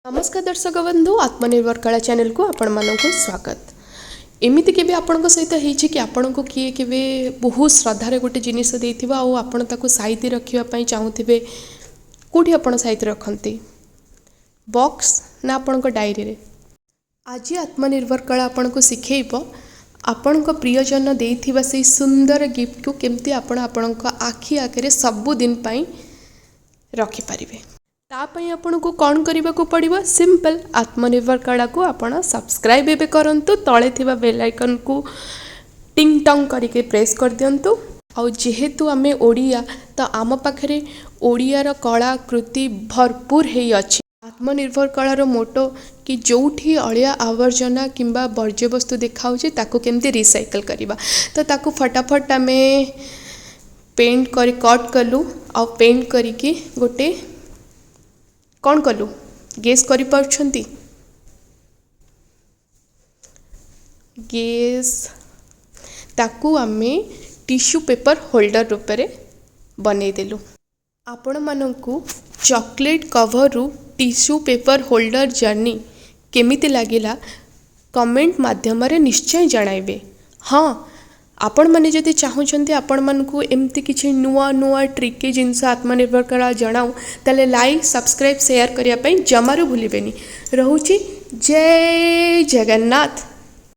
नमस्कार दर्शक बंधु आत्मनिर्भर कला चैनल को आपण मानक स्वागत। एमिति केबे आपणक सहित हेछि कि आपणक किए केबे बहुत श्रद्धार गोटे जिनिस देइथिबा आ आपण ताको साइति रखिबा पई चाहुथिबे कोठी आपण साइति रखंती बॉक्स ना आपणक डायरी रे। आज आत्मनिर्भर कला आपणक सिखेइबो आपणक प्रियजन देइथिबा से सुंदर गिफ्ट को केमती आपण आपणक आखि आगे सब दिन पई रखि परिबे। तापई आपन को कौन करने को पड़ो सिंपल आत्मनिर्भर कला को आपण सब्सक्राइब एवं करंतु तले थिबा बेल आइकन को टिंग टंग करके प्रेस कर दियंतु। आउ जेहेतु आमे ओडिया तो आम पाखरे ओडियार कलाकृति भरपूर हेई अछि। आत्मनिर्भर कलार मोटो कि जोठी अलिया आवर्जना किंबा वर्ज्य वस्तु देखाउछि ताको केमती रिसाइकल करिबा तो ताको फटाफट आमे पेंट करी कट कलु आ पेंट करिके गोटे कौन कलु गेस करि पारछंती गेस ताकू आमे टिश्यू पेपर होल्डर रूप में बनै देलु। आपण मानकू चॉकलेट कवर रु टिश्यू पेपर होल्डर जर्नी केमिति लागिला कमेंट माध्यम रे निश्चय जणाइबे। हाँ आपण माने जदि चाहुचंती आपण मानकू एमती किछि नुआ नुआ ट्रिकी जिनस आत्मनिर्भर कला जणाऊ ताले लाइक सब्सक्राइब शेयर करिया पई जमारू भूलिबेनी। रहूची जय जगन्नाथ।